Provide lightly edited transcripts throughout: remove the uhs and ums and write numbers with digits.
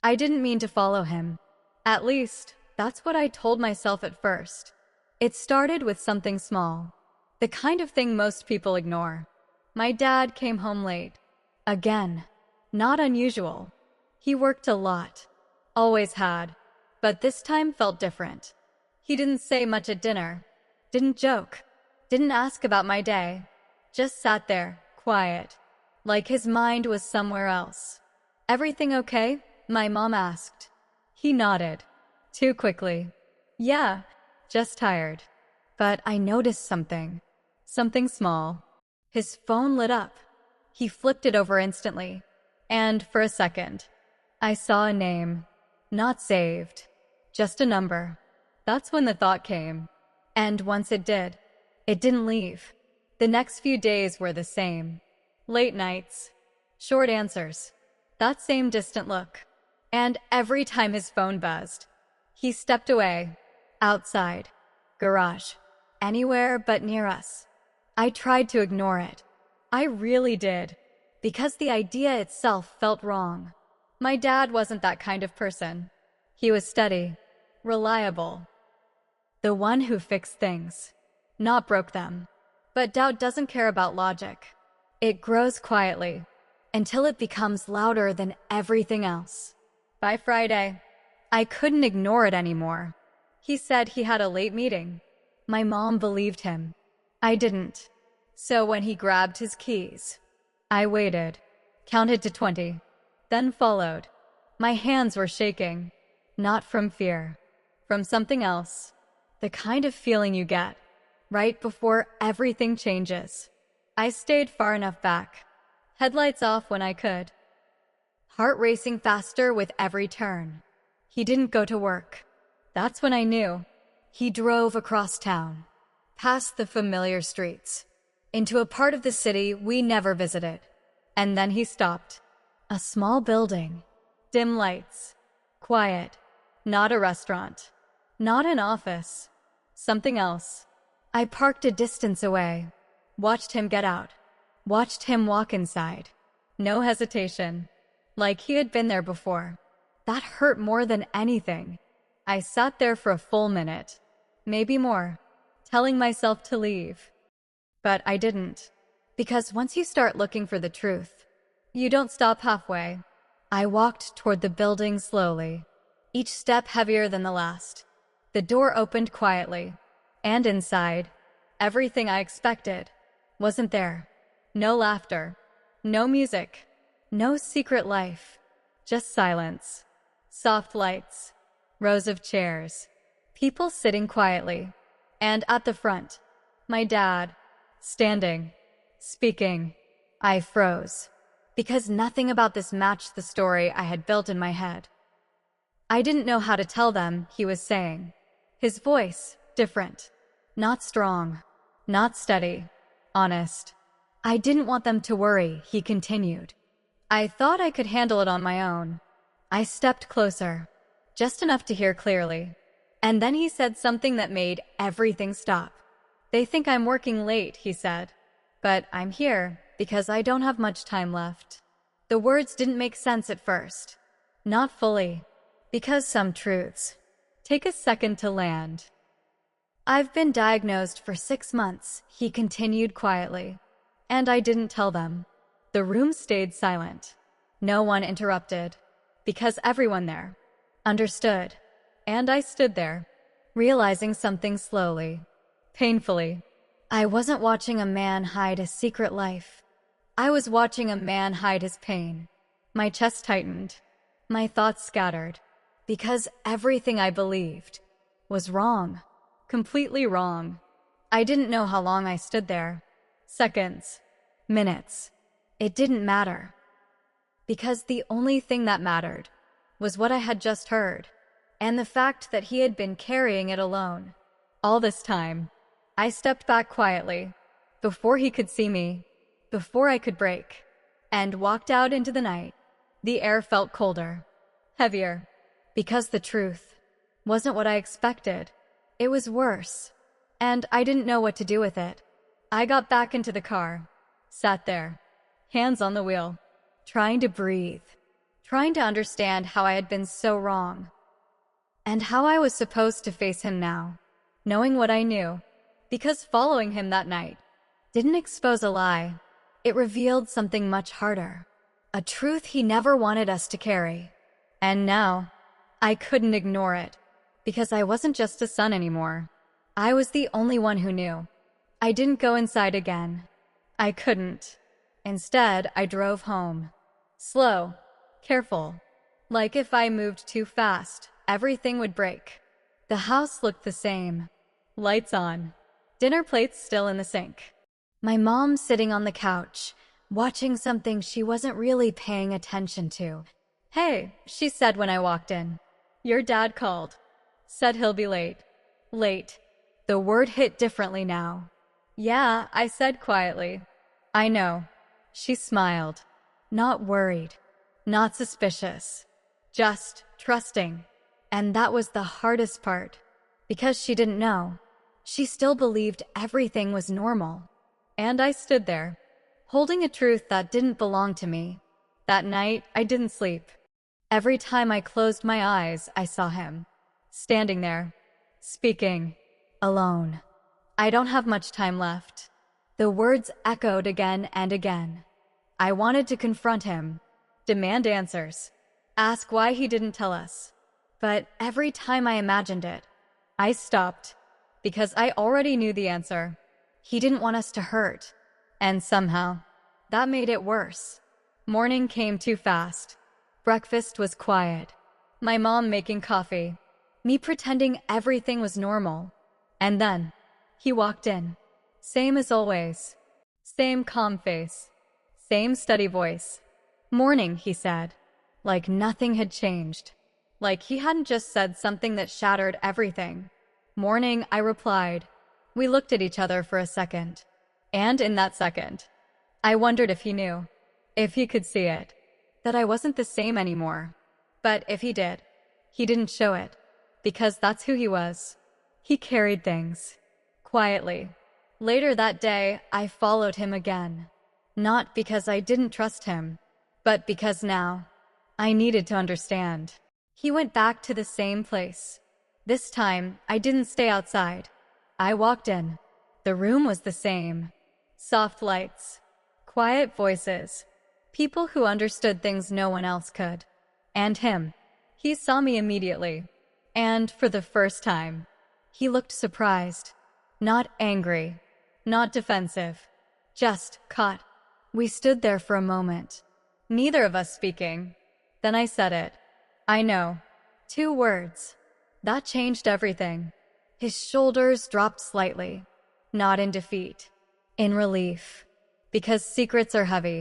I didn't mean to follow him. At least, that's what I told myself at first. It started with something small, the kind of thing most people ignore. My dad came home late. Again. Not unusual. He worked a lot. Always had. But this time felt different. He didn't say much at dinner. Didn't joke. Didn't ask about my day. Just sat there, quiet. Like his mind was somewhere else. "Everything okay?" my mom asked. He nodded. Too quickly. "Yeah, just tired." But I noticed something. Something small. His phone lit up. He flipped it over instantly. And for a second, I saw a name. Not saved. Just a number. That's when the thought came. And once it did, it didn't leave. The next few days were the same. Late nights. Short answers. That same distant look. And every time his phone buzzed, he stepped away. Outside. Garage. Anywhere but near us. I tried to ignore it. I really did. Because the idea itself felt wrong. My dad wasn't that kind of person. He was steady. Reliable. The one who fixed things. Not broke them. But doubt doesn't care about logic. It grows quietly. Until it becomes louder than everything else. By Friday, I couldn't ignore it anymore. He said he had a late meeting. My mom believed him. I didn't. So when he grabbed his keys, I waited, counted to 20, then followed. My hands were shaking. Not from fear. From something else. The kind of feeling you get right before everything changes. I stayed far enough back. Headlights off when I could. Heart racing faster with every turn. He didn't go to work. That's when I knew. He drove across town, past the familiar streets, into a part of the city we never visited. And then he stopped. A small building. Dim lights. Quiet. Not a restaurant. Not an office. Something else. I parked a distance away. Watched him get out. Watched him walk inside. No hesitation. Like he had been there before. That hurt more than anything. I sat there for a full minute. Maybe more. Telling myself to leave. But I didn't. Because once you start looking for the truth, you don't stop halfway. I walked toward the building slowly. Each step heavier than the last. The door opened quietly. And inside, everything I expected wasn't there. No laughter. No music. No secret life. Just silence. Soft lights. Rows of chairs. People sitting quietly. And at the front, my dad, standing, speaking. I froze. Because nothing about this matched the story I had built in my head. I didn't know how to tell them, he was saying. His voice, different. Not strong. Not steady. Honest. I didn't want them to worry, he continued. I thought I could handle it on my own. I stepped closer. Just enough to hear clearly. And then he said something that made everything stop. "They think I'm working late," he said. "But I'm here because I don't have much time left." The words didn't make sense at first. Not fully. Because some truths take a second to land. "I've been diagnosed for 6 months," he continued quietly. And I didn't tell them. The room stayed silent. No one interrupted. Because everyone there understood. And I stood there, realizing something slowly. Painfully. I wasn't watching a man hide a secret life. I was watching a man hide his pain. My chest tightened. My thoughts scattered. Because everything I believed was wrong. Completely wrong. I didn't know how long I stood there. Seconds. Minutes. It didn't matter. Because the only thing that mattered was what I had just heard. And the fact that he had been carrying it alone. All this time. I stepped back quietly. Before he could see me. Before I could break. And walked out into the night. The air felt colder. Heavier. Because the truth wasn't what I expected. It was worse. And I didn't know what to do with it. I got back into the car. Sat there. Hands on the wheel. Trying to breathe. trying to understand how I had been so wrong, and how I was supposed to face him now, knowing what I knew, because following him that night didn't expose a lie. It revealed something much harder, a truth he never wanted us to carry. And now, I couldn't ignore it, because I wasn't just a son anymore. I was the only one who knew. I didn't go inside again. I couldn't. Instead, I drove home. Slow, careful. Like if I moved too fast, everything would break. The house looked the same. Lights on. Dinner plates still in the sink. My mom sitting on the couch, watching something she wasn't really paying attention to. "Hey," she said when I walked in. "Your dad called. Said he'll be late." Late. The word hit differently now. "Yeah," I said quietly. "I know." She smiled. Not worried. Not suspicious. Just trusting. And that was the hardest part. Because she didn't know. She still believed everything was normal. And I stood there, holding a truth that didn't belong to me. That night, I didn't sleep. Every time I closed my eyes, I saw him. Standing there. Speaking. Alone. I don't have much time left. The words echoed again and again. I wanted to confront him. Demand answers. Ask why he didn't tell us. But every time I imagined it, I stopped. Because I already knew the answer. He didn't want us to hurt. And somehow, that made it worse. Morning came too fast. Breakfast was quiet. My mom making coffee. Me pretending everything was normal. And then, he walked in. Same as always. Same calm face. Same steady voice. "Morning," he said. Like nothing had changed. Like he hadn't just said something that shattered everything. "Morning," I replied. We looked at each other for a second. And in that second, I wondered if he knew. If he could see it. That I wasn't the same anymore. But if he did, he didn't show it. Because that's who he was. He carried things. Quietly. Later that day, I followed him again. Not because I didn't trust him, but because now, I needed to understand. He went back to the same place. This time, I didn't stay outside. I walked in. The room was the same. Soft lights. Quiet voices. People who understood things no one else could. And him. He saw me immediately. And for the first time, he looked surprised. Not angry. Not defensive. Just caught. We stood there for a moment. Neither of us speaking. Then I said it. "I know." 2 words. That changed everything. His shoulders dropped slightly. Not in defeat. In relief. Because secrets are heavy.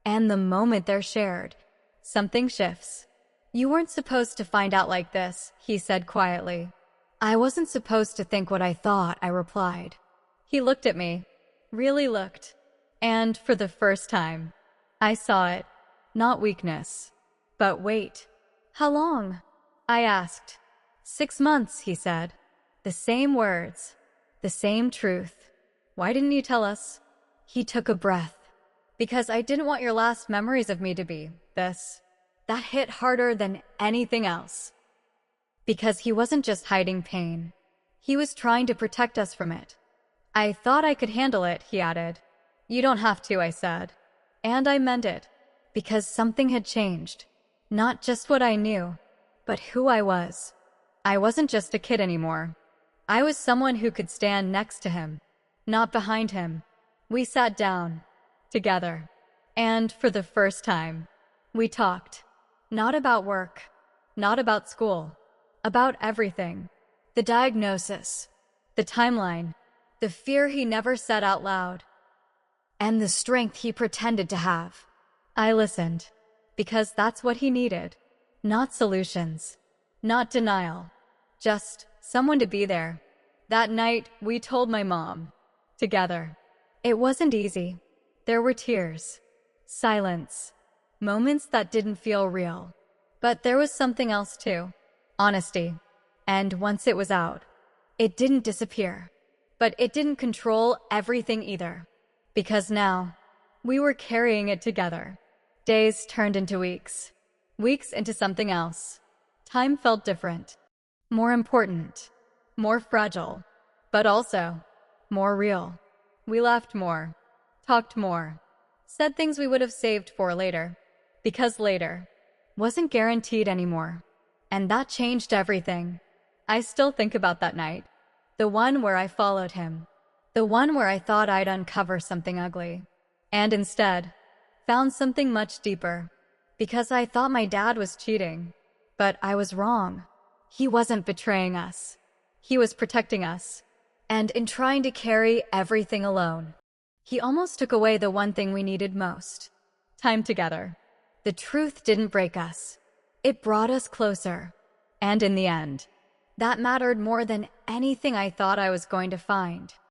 And the moment they're shared, something shifts. "You weren't supposed to find out like this," he said quietly. "I wasn't supposed to think what I thought," I replied. He looked at me. Really looked. And for the first time, I saw it. Not weakness. But wait. "How long?" I asked. 6 months, he said. The same words. The same truth. "Why didn't you tell us?" He took a breath. "Because I didn't want your last memories of me to be this." That hit harder than anything else. Because he wasn't just hiding pain. He was trying to protect us from it. "I thought I could handle it," he added. "You don't have to," I said. And I meant it. Because something had changed. Not just what I knew, but who I was. I wasn't just a kid anymore. I was someone who could stand next to him, not behind him. We sat down, together. And for the first time, we talked. Not about work, not about school, about everything. The diagnosis, the timeline, the fear he never said out loud, and the strength he pretended to have. I listened, because that's what he needed. Not solutions, not denial, just someone to be there. That night, we told my mom, together. It wasn't easy. There were tears, silence, moments that didn't feel real. But there was something else too. Honesty. And once it was out, it didn't disappear. But it didn't control everything either. Because now, we were carrying it together. Days turned into weeks. Weeks into something else. Time felt different. More important. More fragile. But also more real. We laughed more. Talked more. Said things we would have saved for later. Because later wasn't guaranteed anymore. And that changed everything. I still think about that night. The one where I followed him. The one where I thought I'd uncover something ugly. And instead, found something much deeper. Because I thought my dad was cheating. But I was wrong. He wasn't betraying us. He was protecting us. And in trying to carry everything alone, he almost took away the one thing we needed most. Time together. The truth didn't break us. It brought us closer. And in the end, that mattered more than anything I thought I was going to find.